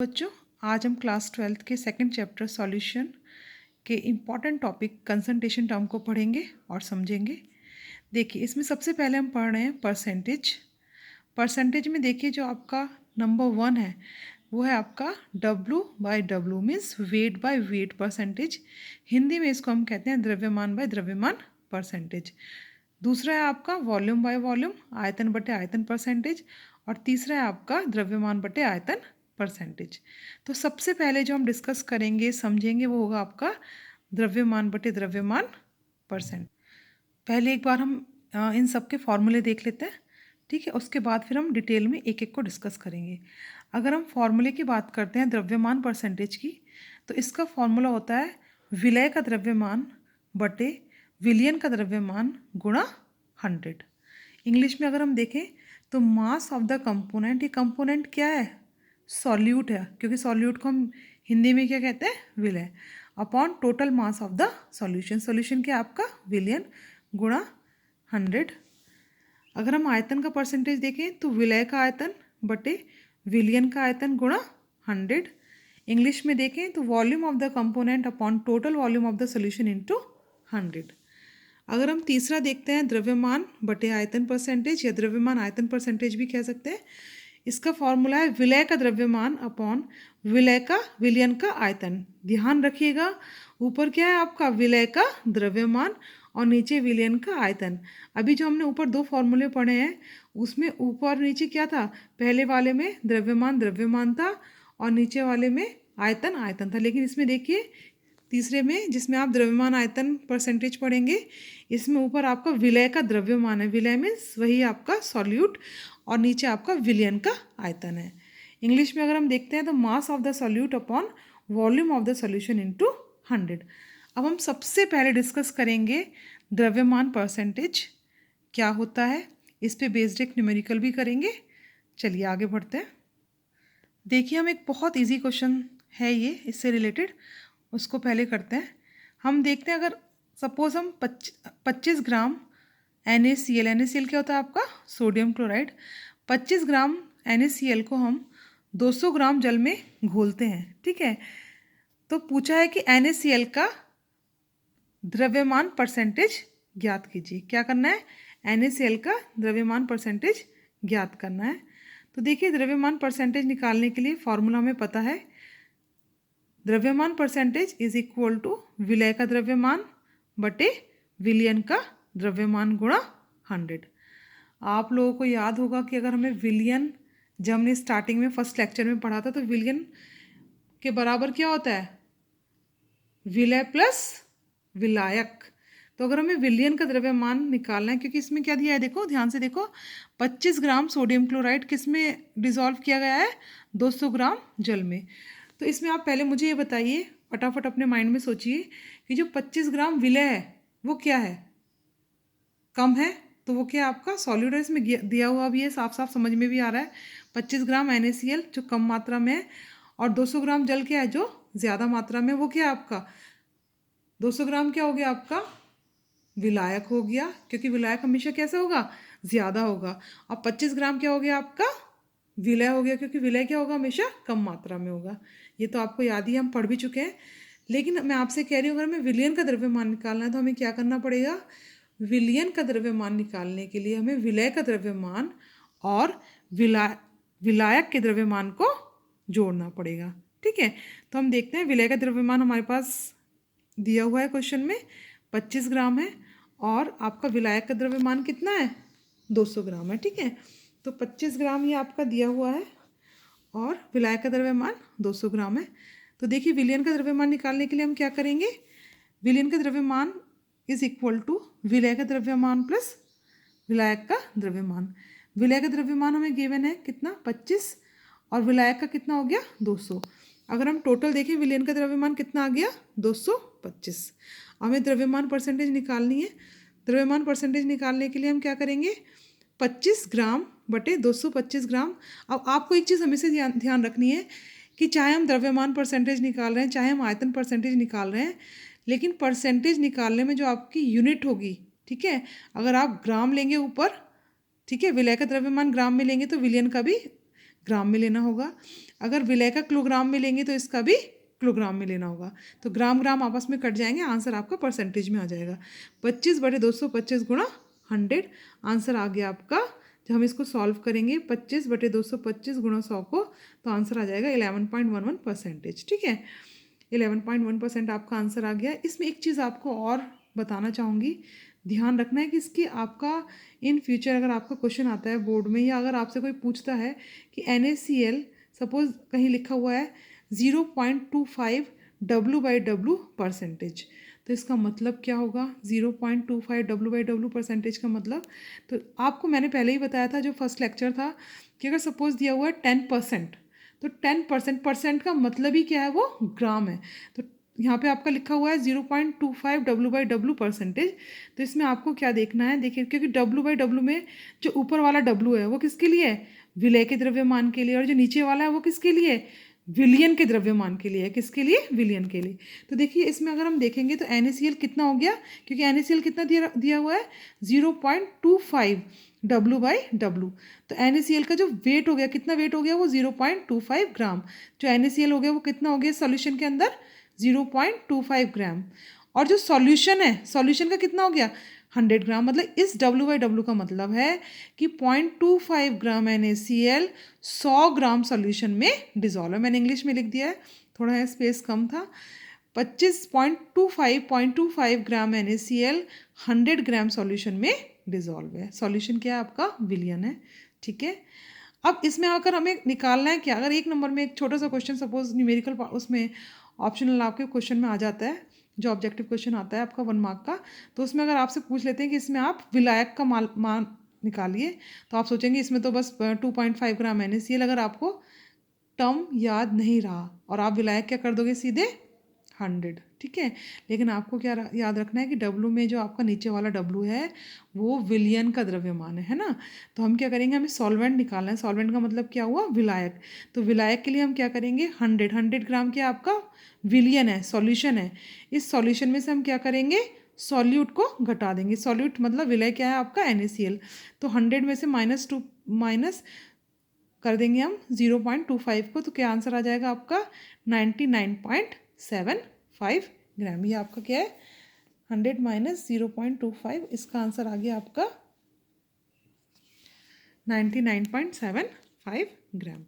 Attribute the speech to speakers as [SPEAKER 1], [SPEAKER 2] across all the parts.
[SPEAKER 1] बच्चों, आज हम क्लास 12th के सेकंड चैप्टर सॉल्यूशन के इम्पॉर्टेंट टॉपिक कंसंट्रेशन टर्म को पढ़ेंगे और समझेंगे। देखिए, इसमें सबसे पहले हम पढ़ रहे हैं परसेंटेज। परसेंटेज में देखिए, जो आपका नंबर 1 है वो है आपका W/W, means weight by weight percentage. Hindi में इसको हम कहते हैं द्रव्यमान बाय द्रव्यमान परसेंटेज। दूसरा है आपका वॉल्यूम बाय वॉल्यूम, आयतन बटे आयतन परसेंटेज। और तीसरा है आपका द्रव्यमान बटे आयतन परसेंटेज। तो सबसे पहले जो हम डिस्कस करेंगे, समझेंगे, वो होगा आपका द्रव्यमान बटे द्रव्यमान परसेंट। पहले एक बार हम इन सब के फॉर्मूले देख लेते हैं, ठीक है। उसके बाद फिर हम डिटेल में एक एक को डिस्कस करेंगे। अगर हम फॉर्मूले की बात करते हैं द्रव्यमान परसेंटेज की, तो इसका फॉर्मूला होता है विलय का द्रव्यमान बटे विलयन का द्रव्यमान गुणा 100। इंग्लिश में अगर हम देखें तो मास ऑफ द कंपोनेंट, ये कंपोनेंट क्या है? सॉल्यूट है, क्योंकि सॉल्यूट को हम हिंदी में क्या कहते हैं? विलय, upon total mass of the solution. Solution क्या है आपका? विलयन गुणा 100। अगर हम आयतन का परसेंटेज देखें तो विलय का आयतन बटे विलयन का आयतन गुणा 100। इंग्लिश में देखें तो volume of the component upon total volume of the solution into 100। अगर हम तीसरा देखते हैं द्रव्यमान बटे आयतन परसेंटेज, या द्रव्यमान आयतन परसेंटेज भी कह सकते हैं। इसका फॉर्मूला है विलय का द्रव्यमान अपॉन विलय का विलयन का आयतन। ध्यान रखिएगा, ऊपर क्या है आपका? विलय का द्रव्यमान और नीचे विलयन का आयतन। अभी जो हमने ऊपर दो फॉर्मूले पढ़े हैं उसमें ऊपर नीचे क्या था? पहले वाले में द्रव्यमान द्रव्यमान था और नीचे वाले में आयतन आयतन था। लेकिन इसमें देखिए, तीसरे में जिसमें आप द्रव्यमान आयतन परसेंटेज पढ़ेंगे, इसमें ऊपर आपका विलय का द्रव्यमान है। विलय मीन्स वही आपका सॉल्यूट, और नीचे आपका विलयन का आयतन है। इंग्लिश में अगर हम देखते हैं तो mass of the solute upon volume of the solution into 100। अब हम सबसे पहले डिस्कस करेंगे द्रव्यमान परसेंटेज क्या होता है। इस पे बेस्ड एक न्यूमेरिकल भी करेंगे। चलिए आगे बढ़ते हैं। देखिए, हम एक बहुत इजी क्वेश्चन है ये इससे रिलेटेड, उसको पहले करते हैं। हम देखते हैं, अगर सपोज हम 25 ग्राम NaCl क्या होता है आपका? Sodium chloride. 25 ग्राम NaCl को हम 200 ग्राम जल में घोलते हैं, ठीक है। तो पूछा है कि NaCl का द्रव्यमान परसेंटेज ज्ञात कीजिए। क्या करना है? NaCl का द्रव्यमान परसेंटेज ज्ञात करना है। तो देखिए, द्रव्यमान परसेंटेज निकालने के लिए फॉर्मूला हमें पता है। द्रव्यमान परसेंटेज इज इक्वल टू विलय का द्रव्यमान बटे विलयन का द्रव्यमान गुणा 100। आप लोगों को याद होगा कि अगर हमें विलयन, जब हमने स्टार्टिंग में फर्स्ट लेक्चर में पढ़ा था, तो विलयन के बराबर क्या होता है? विलय प्लस विलायक। तो अगर हमें विलयन का द्रव्यमान निकालना है, क्योंकि इसमें क्या दिया है, देखो ध्यान से देखो, 25 ग्राम सोडियम क्लोराइड किस में डिसॉल्व किया गया है? 200 ग्राम जल में। तो इसमें आप पहले मुझे ये बताइए, फटाफट अपने माइंड में सोचिए कि जो 25 ग्राम विलय है वो क्या है? कम है, तो वो क्या आपका सॉल्यूट है। इसमें दिया हुआ भी है, साफ साफ समझ में भी आ रहा है। 25 ग्राम NaCl जो कम मात्रा में है, और 200 ग्राम जल क्या है जो ज़्यादा मात्रा में, वो क्या है आपका? 200 ग्राम क्या हो गया आपका? विलायक हो गया, क्योंकि विलायक हमेशा कैसे होगा? ज़्यादा होगा। और 25 ग्राम क्या हो गया आपका? विलय हो गया, क्योंकि विलय क्या होगा? हमेशा कम मात्रा में होगा। ये तो आपको याद ही, हम पढ़ भी चुके हैं। लेकिन मैं आपसे कह रही हूँ, अगर हमें विलयन का द्रव्यमान निकालना है तो हमें क्या करना पड़ेगा? विलयन का द्रव्यमान निकालने के लिए हमें विलय का द्रव्यमान और विलायक के द्रव्यमान को जोड़ना पड़ेगा, ठीक है। तो हम देखते हैं, विलय का द्रव्यमान हमारे पास दिया हुआ है क्वेश्चन में, 25 ग्राम है, और आपका विलायक का द्रव्यमान कितना है? 200 ग्राम है, ठीक है। तो 25 ग्राम ये आपका दिया हुआ है और विलायक का द्रव्यमान 200 ग्राम है। तो देखिए, विलयन का द्रव्यमान निकालने के लिए हम क्या करेंगे? विलयन का द्रव्यमान इज इक्वल टू विलय का द्रव्यमान प्लस विलायक का द्रव्यमान। विलय का द्रव्यमान हमें गिवन है कितना? 25, और विलायक का कितना हो गया? 200। अगर हम टोटल देखें, विलयन का द्रव्यमान कितना आ गया? 225। हमें द्रव्यमान परसेंटेज निकालनी है। द्रव्यमान परसेंटेज निकालने के लिए हम क्या करेंगे? 25 ग्राम बटे 225 ग्राम। अब आपको एक चीज़ हमेशा ध्यान रखनी है कि चाहे हम द्रव्यमान परसेंटेज निकाल रहे हैं, चाहे हम आयतन परसेंटेज निकाल रहे हैं, लेकिन परसेंटेज निकालने में जो आपकी यूनिट होगी, ठीक है, अगर आप ग्राम लेंगे ऊपर, ठीक है, विलय का द्रव्यमान ग्राम में लेंगे तो विलयन का भी ग्राम में लेना होगा। अगर विलय का किलोग्राम में लेंगे तो इसका भी किलोग्राम में लेना होगा, तो ग्राम ग्राम आपस में कट जाएंगे, आंसर आपका परसेंटेज में आ जाएगा। 25/225 गुणा 100, आंसर आ गया आपका। जब हम इसको सॉल्व करेंगे 25/225 गुणा 100 को, तो आंसर आ जाएगा 11.11%। ठीक है, 11.1% आपका आंसर आ गया। इसमें एक चीज़ आपको और बताना चाहूँगी, ध्यान रखना है कि इसकी आपका इन फ्यूचर अगर आपका क्वेश्चन आता है बोर्ड में, या अगर आपसे कोई पूछता है कि NaCl सपोज कहीं लिखा हुआ है 0.25 W/W परसेंटेज, तो इसका मतलब क्या होगा 0.25 W/W परसेंटेज का मतलब, तो आपको मैंने पहले ही बताया था जो फर्स्ट लेक्चर था कि अगर सपोज दिया हुआ है 10%, तो 10% परसेंट का मतलब ही क्या है, वो ग्राम है। तो यहाँ पे आपका लिखा हुआ है 0.25 W/W परसेंटेज, तो इसमें आपको क्या देखना है, देखिए क्योंकि W/W में जो ऊपर वाला W है वो किसके लिए है, विलय के द्रव्यमान के लिए, और जो नीचे वाला है वो किसके लिए है, विलियन के द्रव्यमान के लिए है। किसके लिए, विलियन के लिए। तो देखिए इसमें अगर हम देखेंगे तो NaCl कितना हो गया, क्योंकि NaCl कितना दिया हुआ है 0.25 W/W, तो NaCl का जो वेट हो गया, कितना वेट हो गया, वो 0.25 ग्राम। जो NaCl हो गया वो कितना हो गया सॉल्यूशन के अंदर 0.25 ग्राम, और जो सॉल्यूशन है, सॉल्यूशन का कितना हो गया 100 ग्राम। मतलब इस W/W का मतलब है कि 0.25 ग्राम NaCl 100 ग्राम सॉल्यूशन में डिजॉल्व है। मैंने इंग्लिश में लिख दिया है, थोड़ा स्पेस कम था। 25.25 ग्राम NaCl 100 ग्राम सॉल्यूशन में डिजॉल्व है। सॉल्यूशन क्या है आपका, विलियन है। ठीक है, अब इसमें आकर हमें निकालना है क्या, अगर एक नंबर में एक छोटा सा क्वेश्चन सपोज न्यूमेरिकल उसमें ऑप्शनल आपके क्वेश्चन में आ जाता है, जो ऑब्जेक्टिव क्वेश्चन आता है आपका 1 मार्क का, तो उसमें अगर आपसे पूछ लेते हैं कि इसमें आप विलायक का मान निकालिए, तो आप सोचेंगे इसमें तो बस 2.5 ग्राम NaCl, अगर आपको टर्म याद नहीं रहा और आप विलायक क्या कर दोगे सीधे 100। ठीक है, लेकिन आपको क्या याद रखना है कि W में जो आपका नीचे वाला W है वो विलियन का द्रव्यमान है ना। तो हम क्या करेंगे, हमें सॉल्वेंट निकालना है। सॉल्वेंट का मतलब क्या हुआ, विलायक। तो विलायक के लिए हम क्या करेंगे, 100 ग्राम क्या आपका विलियन है, सॉल्यूशन है। इस सॉल्यूशन में से हम क्या करेंगे, सॉल्यूट को घटा देंगे। सॉल्यूट मतलब विलय क्या है आपका NaCl, तो 100 में से माइनस कर देंगे हम 0.25 को, तो क्या आंसर आ जाएगा आपका 99.75 ग्राम। ये आपका क्या है 100 माइनस 0.25, इसका आंसर आ गया आपका 99.75 ग्राम।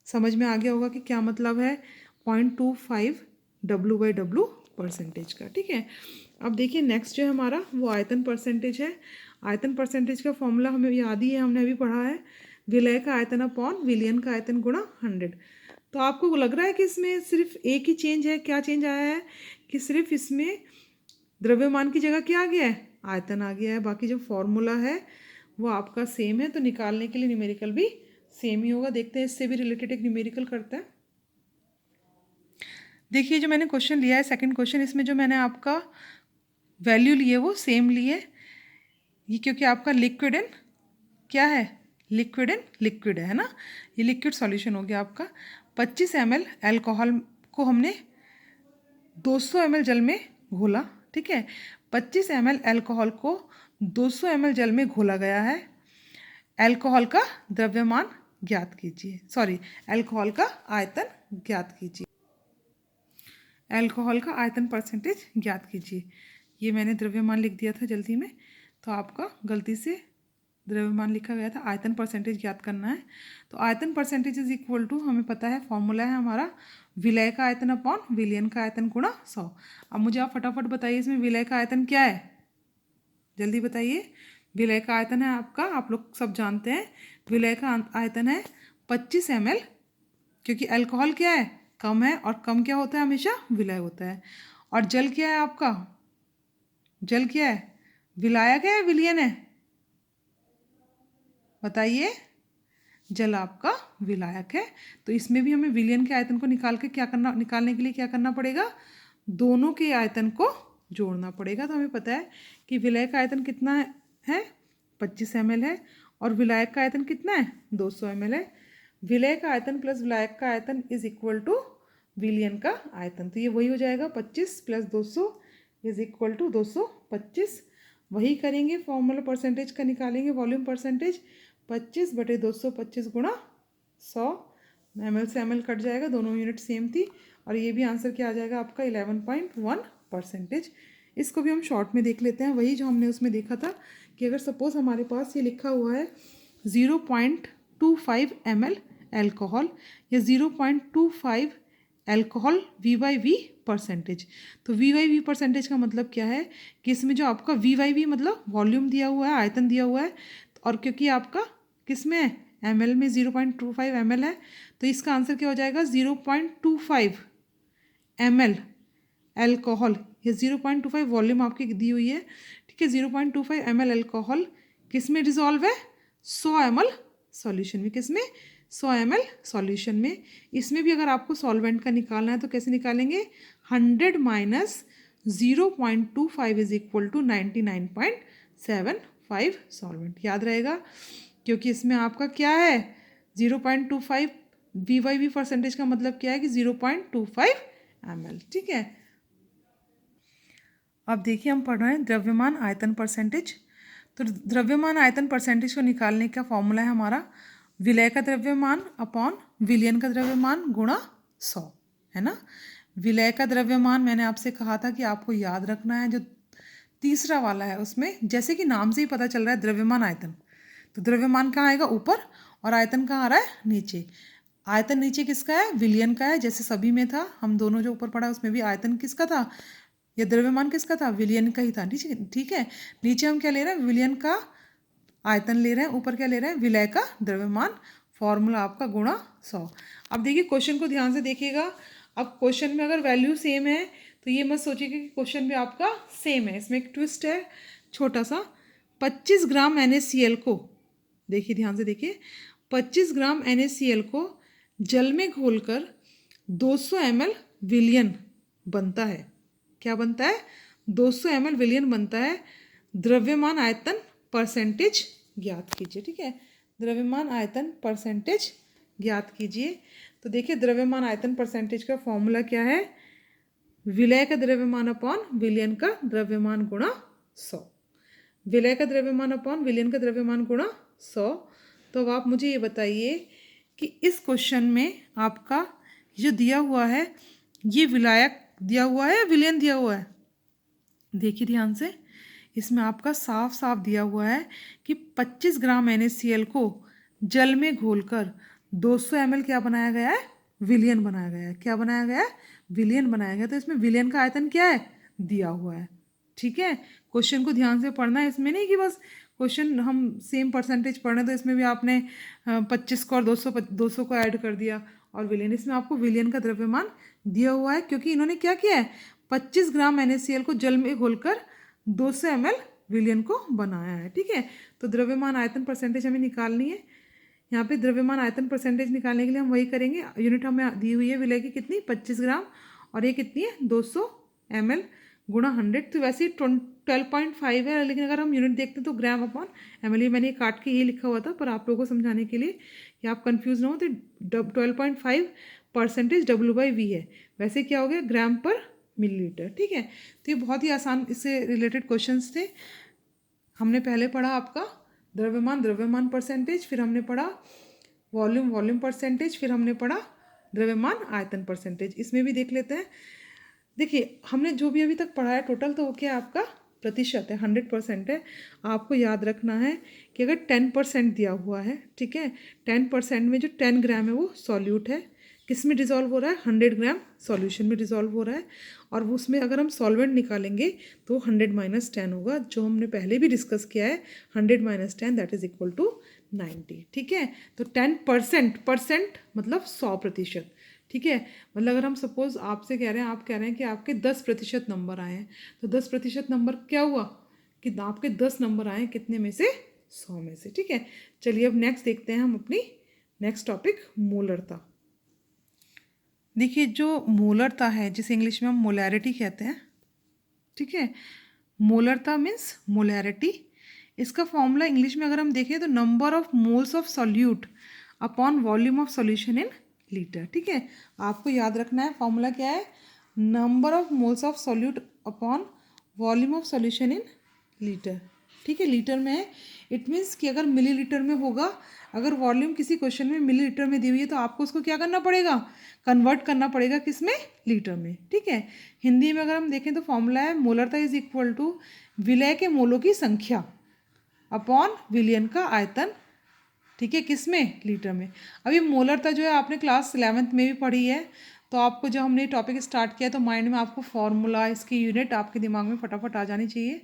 [SPEAKER 1] समझ में आ गया होगा कि क्या मतलब है 0.25 W/W परसेंटेज का। ठीक है, अब देखिए नेक्स्ट जो है हमारा वो आयतन परसेंटेज है। आयतन परसेंटेज का फॉर्मूला हमें याद ही है, हमने अभी पढ़ा है, विलय का आयतन अपॉन विलियन का आयतन गुणा 100। तो आपको लग रहा है कि इसमें सिर्फ एक ही चेंज है, क्या चेंज आया है कि सिर्फ इसमें द्रव्यमान की जगह क्या आ गया है, आयतन आ गया है। बाकी जो फॉर्मूला है वो आपका सेम है, तो निकालने के लिए न्यूमेरिकल भी सेम ही होगा। देखते हैं इससे भी रिलेटेड एक न्यूमेरिकल करते हैं। देखिए जो मैंने क्वेश्चन लिया है सेकंड क्वेश्चन, इसमें जो मैंने आपका वैल्यू लिए वो सेम लिए, ये क्योंकि आपका लिक्विड एंड क्या है, लिक्विड एंड लिक्विड है ना, ये लिक्विड सॉल्यूशन हो गया आपका। 25 ml अल्कोहल को हमने 200 ml जल में घोला। ठीक है, 25 ml अल्कोहल को 200 ml जल में घोला गया है। अल्कोहल का द्रव्यमान ज्ञात कीजिए, सॉरी अल्कोहल का आयतन ज्ञात कीजिए, अल्कोहल का आयतन परसेंटेज ज्ञात कीजिए। ये मैंने द्रव्यमान लिख दिया था जल्दी में, तो आपका गलती से द्रव्यमान लिखा गया था, आयतन परसेंटेज ज्ञात करना है। तो आयतन परसेंटेज इज इक्वल टू, हमें पता है फॉर्मूला है हमारा विलय का आयतन अपॉन विलियन का आयतन गुणा 100। अब मुझे आप फटाफट बताइए इसमें विलय का आयतन क्या है, जल्दी बताइए। विलय का आयतन है आपका, आप लोग सब जानते हैं, विलय का आयतन है 25 ml, क्योंकि अल्कोहल क्या है, कम है, और कम क्या होता है, हमेशा विलय होता है। और जल क्या है आपका, जल क्या है, विलायक है या विलियन है, बताइए। जल आपका विलायक है, तो इसमें भी हमें विलियन के आयतन को निकालने के लिए क्या करना पड़ेगा, दोनों के आयतन को जोड़ना पड़ेगा। तो हमें पता है कि विलय का आयतन कितना है 25 ml है, और विलायक का आयतन कितना है 200 ml है। विलय का आयतन प्लस विलायक का आयतन इज इक्वल टू विलियन का आयतन, तो ये वही हो जाएगा 25 + 200 इज इक्वल टू 225। वही करेंगे, फॉर्मूला परसेंटेज का निकालेंगे, वॉल्यूम परसेंटेज 25/225 गुणा 100 ml से ml कट जाएगा, दोनों यूनिट सेम थी। और ये भी आंसर क्या आ जाएगा आपका 11.1%। इसको भी हम शॉर्ट में देख लेते हैं, वही जो हमने उसमें देखा था कि अगर सपोज हमारे पास ये लिखा हुआ है 0.25 ml एल्कोहल या 0.25 एल्कोहल V/V परसेंटेज। तो V/V परसेंटेज का मतलब क्या है कि इसमें जो आपका V/V मतलब वॉल्यूम दिया हुआ है, आयतन दिया हुआ है, और क्योंकि आपका किस में है, ml में 0.25 ml है, तो इसका आंसर क्या हो जाएगा 0.25 ml एल्कोहल या 0.25 वॉल्यूम आपकी दी हुई है, ठीक है। 0.25 ml एल्कोहल किस में डिजॉल्व है, 100 ml सॉल्यूशन में। किस में, 100 ml सॉल्यूशन में। इसमें भी अगर आपको सॉल्वेंट का निकालना है तो कैसे निकालेंगे, 100 minus 0.25 is equal to 99.75 solvent. याद रहेगा क्योंकि इसमें आपका क्या है 0.25 V/V परसेंटेज का मतलब क्या है कि 0.25 ml, ठीक है। अब देखिए हम पढ़ रहे हैं द्रव्यमान आयतन परसेंटेज। तो द्रव्यमान आयतन परसेंटेज को निकालने का फॉर्मूला है हमारा विलय का द्रव्यमान अपॉन विलयन का द्रव्यमान गुणा 100, है ना। विलय का द्रव्यमान मैंने आपसे कहा था कि आपको याद रखना है, जो तीसरा वाला है उसमें जैसे कि नाम से ही पता चल रहा है द्रव्यमान आयतन, तो द्रव्यमान कहाँ आएगा, ऊपर, और आयतन कहाँ आ रहा है, नीचे। आयतन नीचे किसका है, विलयन का है, जैसे सभी में था। हम दोनों जो ऊपर पढ़ा उसमें भी आयतन किसका था, या द्रव्यमान किसका था, विलयन का ही था, ठीक है। नीचे हम क्या ले रहे हैं, विलयन का आयतन ले रहे हैं, ऊपर क्या ले रहे हैं, विलय का द्रव्यमान। फॉर्मूला आपका गुणा 100। अब देखिए क्वेश्चन को ध्यान से देखिएगा। अब क्वेश्चन में अगर वैल्यू सेम है तो ये मत सोचिएगा कि क्वेश्चन भी आपका सेम है, इसमें एक ट्विस्ट है छोटा सा। 25 ग्राम NaCl को, देखिए ध्यान से देखिए, 25 ग्राम NaCl को जल में घोलकर 200 ml विलयन बनता है। क्या बनता है, 200 ml विलयन बनता है। द्रव्यमान आयतन परसेंटेज ज्ञात कीजिए, ठीक है। द्रव्यमान आयतन परसेंटेज ज्ञात कीजिए। तो देखिए द्रव्यमान आयतन परसेंटेज का फॉर्मूला क्या है, विलय का द्रव्यमान अपॉन विलयन का द्रव्यमान गुणा 100। विलय का द्रव्यमान अपॉन विलयन का द्रव्यमान गुणा 100। तो अब आप मुझे ये बताइए कि इस क्वेश्चन में आपका जो दिया हुआ है ये विलायक दिया हुआ है या विलयन दिया हुआ है। देखिए ध्यान से, इसमें आपका साफ साफ दिया हुआ है कि 25 ग्राम NaCl को जल में घोलकर 200 ml क्या बनाया गया है, विलयन बनाया गया है। क्या बनाया गया है, विलयन बनाया गया। तो इसमें विलयन का आयतन क्या है, दिया हुआ है, ठीक है। क्वेश्चन को ध्यान से पढ़ना है, इसमें नहीं कि बस क्वेश्चन हम सेम परसेंटेज पढ़ रहे हैं तो इसमें भी आपने 25 को और 200 को ऐड कर दिया और विलयन। इसमें आपको विलयन का द्रव्यमान दिया हुआ है क्योंकि इन्होंने क्या किया है, 25 ग्राम NaCl को जल में घोलकर 200 ml विलयन को बनाया है, ठीक है। तो द्रव्यमान आयतन परसेंटेज हमें निकालनी है। यहाँ पे द्रव्यमान आयतन परसेंटेज निकालने के लिए हम वही करेंगे, यूनिट हमें दी हुई है विलय की कितनी, 25 ग्राम, और ये कितनी है 200 ml गुणा 100। तो वैसे ही 12.5 है, लेकिन अगर हम यूनिट देखते हैं तो ग्राम अपॉन ml, ये मैंने काट के ये लिखा हुआ था पर आप लोगों को समझाने के लिए कि आप कंफ्यूज ना हो। तो 12.5 परसेंटेज W/V है, वैसे क्या हो गया ग्राम पर मिलीलीटर, ठीक है। तो ये बहुत ही आसान इससे रिलेटेड क्वेश्चंस थे। हमने पहले पढ़ा आपका द्रव्यमान परसेंटेज, फिर हमने पढ़ा वॉल्यूम परसेंटेज, फिर हमने पढ़ा द्रव्यमान आयतन परसेंटेज। इसमें भी देख लेते हैं। देखिए हमने जो भी अभी तक पढ़ा है टोटल, तो वो क्या है आपका प्रतिशत है, 100% है। आपको याद रखना है कि अगर 10% दिया हुआ है, ठीक है, 10% में जो 10 ग्राम है वो सॉल्यूट है, किस में डिज़ोल्व हो रहा है, 100 ग्राम सॉल्यूशन में डिज़ोल्व हो रहा है। और उसमें अगर हम सॉल्वेंट निकालेंगे तो 100 माइनस 10 होगा, जो हमने पहले भी डिस्कस किया है। 100 minus 10 that is equal to 90, ठीक है। तो 10% मतलब 100%, ठीक है। मतलब अगर हम सपोज आपसे कह रहे हैं, आप कह रहे हैं कि आपके 10% नंबर आए हैं, तो 10% नंबर क्या हुआ कि आपके 10 नंबर आए कितने में से, 100 में से, ठीक है। चलिए अब नेक्स्ट देखते हैं हम अपनी नेक्स्ट टॉपिक मोलरता। देखिए जो मोलरता है जिसे इंग्लिश में हम मोलैरिटी कहते हैं, ठीक है। मोलरता मीन्स मोलैरिटी। इसका फॉर्मूला इंग्लिश में अगर हम देखें तो number of moles of solute upon volume of solution in litre, ठीक है। आपको याद रखना है फॉर्मूला क्या है, number of moles of solute upon volume of solution in litre, ठीक है। लीटर में है, इट मीन्स कि अगर मिलीलीटर में होगा, अगर वॉल्यूम किसी क्वेश्चन में मिलीलीटर में दी हुई है तो आपको उसको क्या करना पड़ेगा, कन्वर्ट करना पड़ेगा किस में, लीटर में। ठीक है, हिंदी में अगर हम देखें तो फॉर्मूला है मोलरता इज इक्वल टू विलय के मोलों की संख्या अपॉन विलियन का आयतन। ठीक है, किस में, लीटर में। अभी मोलरता जो है आपने क्लास 11th में भी पढ़ी है, तो आपको जब हमने टॉपिक स्टार्ट किया तो माइंड में आपको फॉर्मूला, इसकी यूनिट आपके दिमाग में फटाफट आ जानी चाहिए।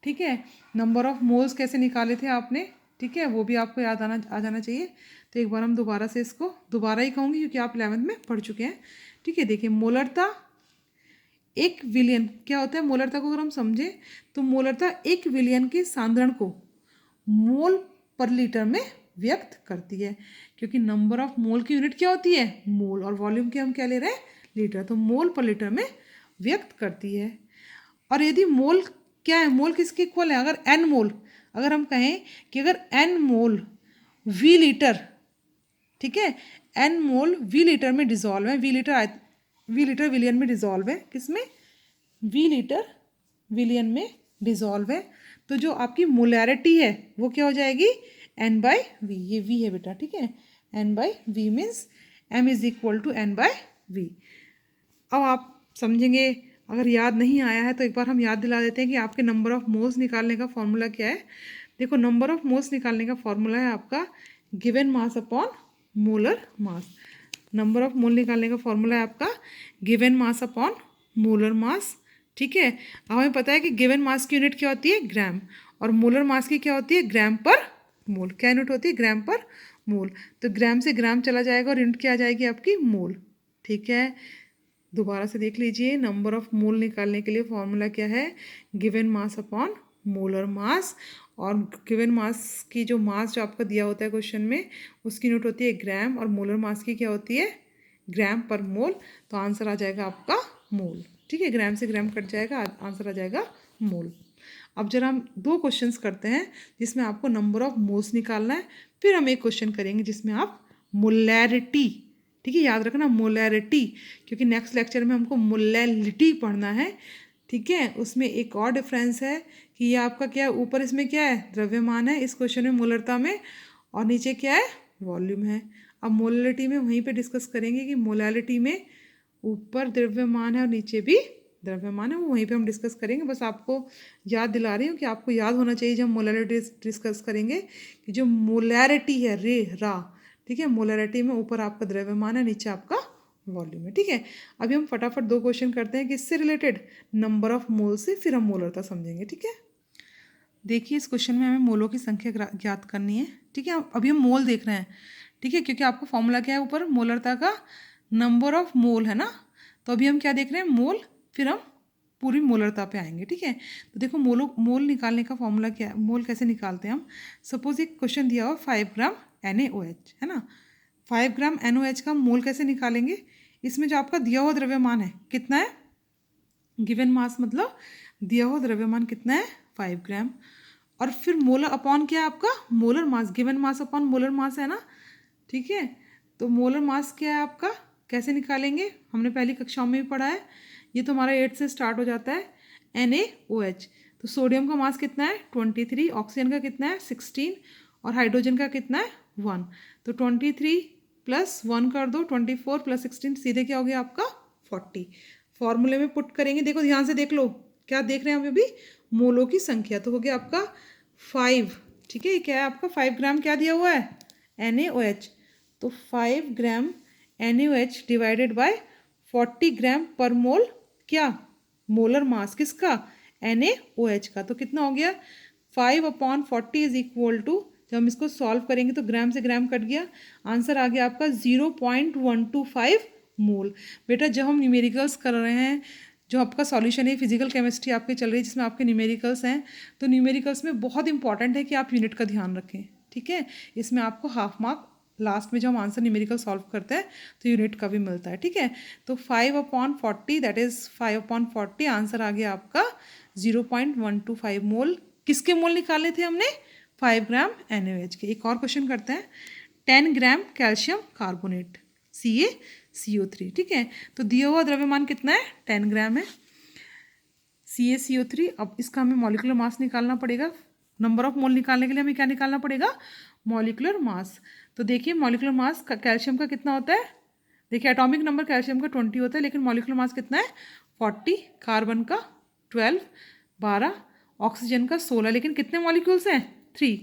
[SPEAKER 1] ठीक है, नंबर ऑफ मोल्स कैसे निकाले थे आपने, ठीक है, वो भी आपको याद आ जाना चाहिए। तो एक बार हम दोबारा से इसको दोबारा ही कहूँगी क्योंकि आप 11th में पढ़ चुके हैं। ठीक है, देखिए मोलरता एक विलियन क्या होता है, मोलरता को अगर हम समझें तो मोलरता एक विलियन के सांद्रण को मोल पर लीटर में व्यक्त करती है, क्योंकि नंबर ऑफ मोल की यूनिट क्या होती है, मोल, और वॉल्यूम के हम क्या ले रहे हैं, लीटर, तो मोल पर लीटर में व्यक्त करती है। और यदि मोल क्या है, मोल किसके इक्वल है, अगर एन मोल, अगर हम कहें कि अगर एन मोल वी लीटर, ठीक है, एन मोल वी लीटर में डिजॉल्व है, वी लीटर विलियन में डिजॉल्व है, किसमें, वी लीटर विलियन में डिजॉल्व है, तो जो आपकी मोलैरिटी है वो क्या हो जाएगी, एन बाई वी, ये वी है बेटा। ठीक है, N by V means M is equal to N by V. अब आप समझेंगे, अगर याद नहीं आया है तो एक बार हम याद दिला देते हैं कि आपके नंबर ऑफ मोल्स निकालने का फॉर्मूला क्या है। देखो, नंबर ऑफ मोल्स निकालने का फॉर्मूला है आपका given mass upon molar mass. Number of mole निकालने का फॉर्मूला है आपका given mass upon molar mass. ठीक है, अब हमें पता है कि गिवन मास की यूनिट क्या होती है, ग्राम, और मोलर मास की क्या होती है, ग्राम पर मोल। क्या यूनिट होती है, ग्राम पर मोल। तो ग्राम से ग्राम चला जाएगा और यूनिट क्या आ जाएगी आपकी, मोल। ठीक है, दोबारा से देख लीजिए, नंबर ऑफ मोल निकालने के लिए फॉर्मूला क्या है, given mass upon molar mass, और गिवन मास की जो मास जो आपका दिया होता है क्वेश्चन में, उसकी यूनिट होती है ग्राम, और मोलर मास की क्या होती है, ग्राम पर मोल। तो आंसर आ जाएगा आपका मोल। ठीक है, ग्राम से ग्राम कट जाएगा, आंसर आ जाएगा मोल। अब जरा हम दो क्वेश्चंस करते हैं जिसमें आपको नंबर ऑफ मोल्स निकालना है, फिर हम एक क्वेश्चन करेंगे जिसमें आप मोलैरिटी, ठीक है, याद रखना मोलैरिटी, क्योंकि नेक्स्ट लेक्चर में हमको मोलैलिटी पढ़ना है। ठीक है, उसमें एक और डिफरेंस है कि ये आपका क्या है, ऊपर इसमें क्या है, द्रव्यमान है इस क्वेश्चन में मोलरता में, और नीचे क्या है, वॉल्यूम है। अब मोलैलिटी में वहीं पे डिस्कस करेंगे कि मोलैलिटी में ऊपर द्रव्यमान है और नीचे भी द्रव्यमान है, वो वहीं पे हम डिस्कस करेंगे। बस आपको याद दिला रही हूँ कि आपको याद होना चाहिए जब हम मोलैलिटी डिस्कस करेंगे कि जो मोलैरिटी है, रे रा, ठीक है, मोलैरिटी में ऊपर आपका द्रव्यमान है, नीचे आपका वॉल्यूम है। ठीक है, अभी हम फटाफट दो क्वेश्चन करते हैं किससे रिलेटेड, नंबर ऑफ मोल से, फिर हम मोलरता समझेंगे। ठीक है, देखिए इस क्वेश्चन में हमें मोलों की संख्या ज्ञात करनी है। ठीक है, अभी हम मोल देख रहे हैं। ठीक है, क्योंकि आपका फॉर्मूला क्या है ऊपर, मोलरता का नंबर ऑफ मोल है ना, तो अभी हम क्या देख रहे हैं, मोल, फिर हम पूरी मोलरता पे आएंगे। ठीक है, तो देखो मोल निकालने का फॉर्मूला क्या है, मोल कैसे निकालते हैं हम। सपोज एक क्वेश्चन दिया हो 5 ग्राम NaOH है ना, 5 ग्राम NaOH का मोल कैसे निकालेंगे। इसमें जो आपका दिया हुआ द्रव्यमान है कितना है, गिवन मास मतलब दिया हुआ द्रव्यमान कितना है, 5 ग्राम, और फिर मोलर अपॉन क्या है आपका, molar mass, given mass upon molar mass है ना। ठीक है, तो मोलर मास क्या है आपका, कैसे निकालेंगे, हमने पहली कक्षाओं में भी पढ़ा है, ये तो हमारा 8 से स्टार्ट हो जाता है, NaOH। तो सोडियम का मास कितना है 23, ऑक्सीजन का कितना है 16, और हाइड्रोजन का कितना है 1। तो 23 + 1 कर दो, 24 + 16 सीधे क्या हो गया आपका 40। फॉर्मूले में पुट करेंगे, देखो ध्यान से देख लो, क्या देख रहे हैं अभी भी, मोलों की संख्या, तो हो गया आपका 5। ठीक है, ये क्या है आपका 5 ग्राम क्या दिया हुआ है, NaOH, तो 5 ग्राम NaOH डिवाइडेड बाय 40 ग्राम पर मोल, क्या, मोलर मास किसका, NaOH का, तो कितना हो गया 5/40 इज इक्वल टू, जब हम इसको सॉल्व करेंगे तो ग्राम से ग्राम कट गया, आंसर आ गया आपका 0.125 मोल। बेटा जब हम न्यूमेरिकल्स कर रहे हैं, जो आपका सॉल्यूशन है, फिजिकल केमिस्ट्री आपकी चल रही है जिसमें आपके न्यूमेरिकल्स हैं, तो न्यूमेरिकल्स में बहुत इंपॉर्टेंट है कि आप यूनिट का ध्यान रखें। ठीक है, इसमें आपको हाफ मार्क लास्ट में जब हम आंसर न्यूमेरिकल सॉल्व करते हैं तो यूनिट का भी मिलता है। ठीक है, तो 5/40 दैट इज 5/40, आंसर आ गया आपका 0.125 मोल। किसके मोल निकाले थे हमने, 5 ग्राम NaOH के। एक और क्वेश्चन करते हैं, 10 ग्राम कैल्शियम कार्बोनेट CaCO3। ठीक है, तो दिया हुआ द्रव्यमान कितना है 10 ग्राम है, CaCO3। अब इसका हमें मॉलिक्यूलर मास निकालना पड़ेगा, नंबर ऑफ मोल निकालने के लिए हमें क्या निकालना पड़ेगा, मॉलिक्यूलर मास। तो देखिए मॉलिक्यूलर मास कैल्शियम का कितना होता है, देखिए एटॉमिक नंबर कैल्शियम का 20 होता है, लेकिन मॉलिक्यूलर मास कितना है 40, कार्बन का 12, 12, ऑक्सीजन का 16, लेकिन कितने मॉलिक्यूल्स हैं 3।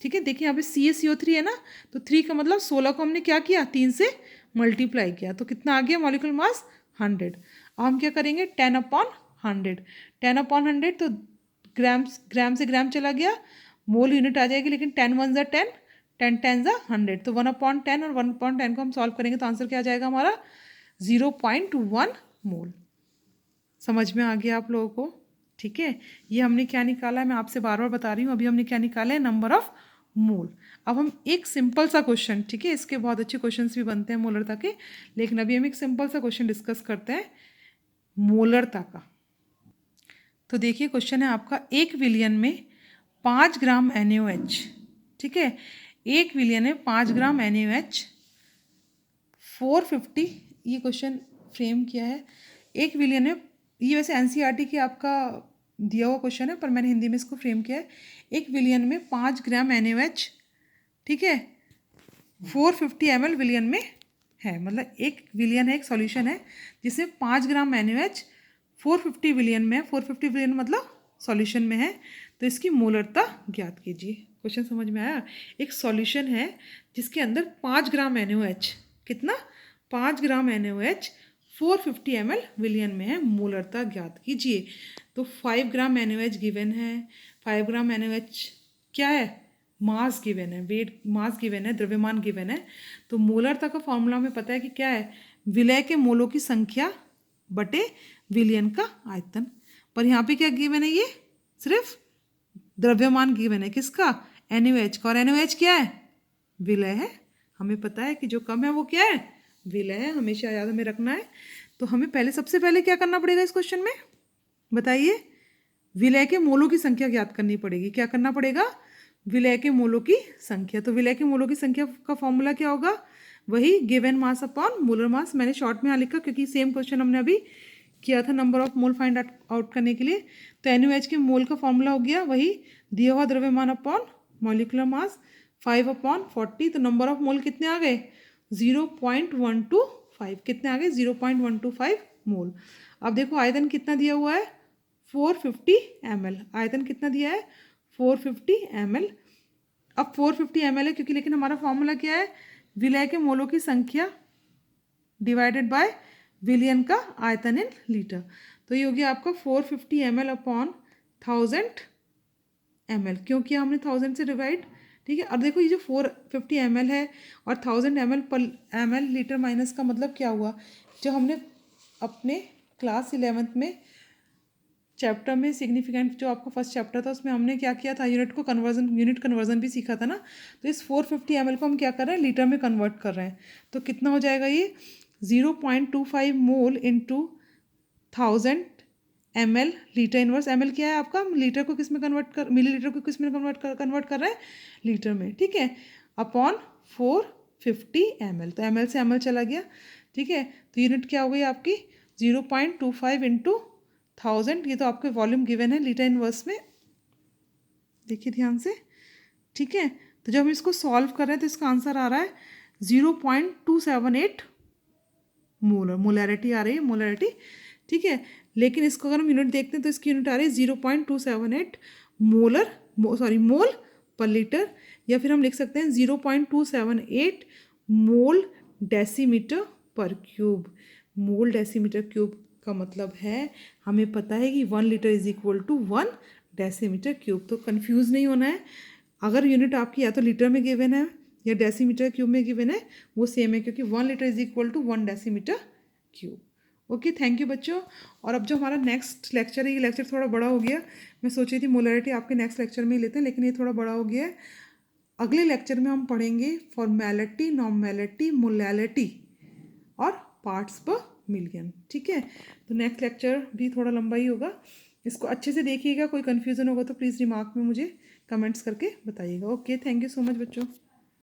[SPEAKER 1] ठीक है, देखिए यहाँ पे CaCO3 है ना, तो 3 का मतलब 16 को हमने क्या किया 3 से मल्टीप्लाई किया, तो कितना आ गया मॉलिक्यूलर मास 100। अब हम क्या करेंगे 10/100, 10/100 तो ग्राम से ग्राम चला गया, मोल यूनिट आ जाएगी, लेकिन 10 1 ज़ा 10, 10 10 ज़ा 100, तो 1/10 और 1/10 को हम सॉल्व करेंगे तो आंसर क्या आ जाएगा हमारा 0.1 मोल। समझ में आ गया आप लोगों को? ठीक है, ये हमने क्या निकाला है, मैं आपसे बार बार बता रही हूँ, अभी हमने क्या निकाला है नंबर ऑफ मोल। अब हम एक सिंपल सा क्वेश्चन, ठीक है, इसके बहुत अच्छे क्वेश्चंस भी बनते हैं मोलरता के, लेकिन अभी हम एक सिंपल सा क्वेश्चन डिस्कस करते हैं मोलरता का। तो देखिए क्वेश्चन है आपका, 1 विलियन में 5 ग्राम NaOH, ठीक है, 1 विलियन में 5 ग्राम NaOH 450, ये क्वेश्चन फ्रेम किया है 1 विलियन में, ये वैसे NCERT की आपका दिया हुआ क्वेश्चन है, पर मैंने हिंदी में इसको फ्रेम किया है। 1 विलियन में 5 ग्राम NaOH, ठीक है, 450 ml विलियन में है, मतलब 1 विलियन है, एक सॉल्यूशन है जिसमें 5 ग्राम NaOH 450 विलियन में है, 450 विलियन मतलब सॉल्यूशन में है, तो इसकी मोलरता ज्ञात कीजिए। क्वेश्चन समझ में आया? एक सॉल्यूशन है जिसके अंदर 5 ग्राम NaOH, कितना 5 ग्राम NaOH 450 ml विलियन में है, मोलरता ज्ञात कीजिए। तो 5 ग्राम NaOH गिवन है, 5 ग्राम NaOH क्या है, मास गिवन है, वेट मास गिवन है, द्रव्यमान गिवन है, तो मोलरता का फॉर्मूला हमें पता है कि क्या है, विलय के मोलों की संख्या बटे विलियन का आयतन। पर यहाँ पे क्या गिवन है, ये सिर्फ द्रव्यमान गिवन है, किसका, NaOH का, और NaOH क्या है, विलय है। हमें पता है कि जो कम है वो क्या है, विलय है, हमेशा याद हमें रखना है। तो हमें पहले सबसे पहले क्या करना पड़ेगा इस क्वेश्चन में, बताइए, विलय के मोलों की संख्या ज्ञात करनी पड़ेगी। क्या करना पड़ेगा, विलय के मोलों की संख्या। तो विलय के मोलों की संख्या का फॉर्मूला क्या होगा, वही given mass upon molar mass. मैंने शॉर्ट में यहाँ लिखा क्योंकि सेम क्वेश्चन हमने अभी किया था number of mole find out करने के लिए। तो NaOH के मोल का फॉर्मूला हो गया वही दिया हुआ द्रव्यमान अपॉन मॉलिक्यूलर मास 5/40, तो नंबर ऑफ मोल कितने आ गए 0.125, कितने आ गए 0.125 मोल। अब देखो आयतन कितना दिया हुआ है 450 ml, आयतन कितना दिया है 450 ml। अब 450 ml है क्योंकि, लेकिन हमारा फॉर्मूला क्या है, विलय के मोलों की संख्या डिवाइडेड बाय विलियन का आयतन इन लीटर। तो ये हो गया आपका 450 ml अपॉन 1000 ml, क्यों किया हमने 1000 से डिवाइड, ठीक है। और देखो ये जो 450 ml है और 1000 ml पर ml लीटर माइनस का मतलब क्या हुआ, जो हमने अपने क्लास 11th में चैप्टर में सिग्निफिकेंट जो आपका फर्स्ट चैप्टर था उसमें हमने क्या किया था, यूनिट कन्वर्जन भी सीखा था ना। तो इस 450 ml को हम क्या कर रहे हैं, लीटर में कन्वर्ट कर रहे हैं। तो कितना हो जाएगा ये 0.25 mole into 1000 ml, litre inverse, ml क्या है आपका, लीटर को किस में कन्वर्ट कर, मिलीलीटर को किस में कन्वर्ट कर रहे हैं, लीटर में, ठीक है, अपॉन 450 ml। तो ml से ml चला गया, ठीक है। तो यूनिट क्या हो गई आपकी 0.25 इंटू 1000, ये तो आपके वॉल्यूम गिवन है लीटर इनवर्स में, देखिए ध्यान से, ठीक है। तो जब हम इसको सॉल्व कर रहे हैं तो इसका आंसर आ रहा है 0.278 मोलर, मोलैरिटी आ रही है, मोलैरिटी, ठीक है। लेकिन इसको अगर हम यूनिट देखते हैं तो इसकी यूनिट आ रही है 0.278 मोलर, मोल पर लीटर, या फिर हम लिख सकते हैं 0.278 मोल डेसीमीटर पर क्यूब। मोल डेसीमीटर क्यूब का मतलब है, हमें पता है कि 1 litre is equal to 1 decimetre cube. तो कंफ्यूज नहीं होना है, अगर यूनिट आपकी या तो लीटर में गिवन है या डेसीमीटर क्यूब में गिवन है, वो सेम है, क्योंकि 1 litre is equal to 1 decimetre cube. Okay, thank you बच्चों। और अब जो हमारा नेक्स्ट लेक्चर है, ये लेक्चर थोड़ा बड़ा हो गया, मैं सोच रही थी मोलैरिटी आपके नेक्स्ट लेक्चर में ही लेते हैं, लेकिन ये थोड़ा बड़ा हो गया है। अगले लेक्चर में हम पढ़ेंगे फॉर्मेलिटी, नॉर्मेलिटी, मोलैलिटी और पार्ट्स पर मिलियन, ठीक है। तो नेक्स्ट लेक्चर भी थोड़ा लंबा ही होगा, इसको अच्छे से देखिएगा, कोई कन्फ्यूज़न होगा तो प्लीज़ रिमार्क में मुझे कमेंट्स करके बताइएगा। Okay, thank you so much बच्चों।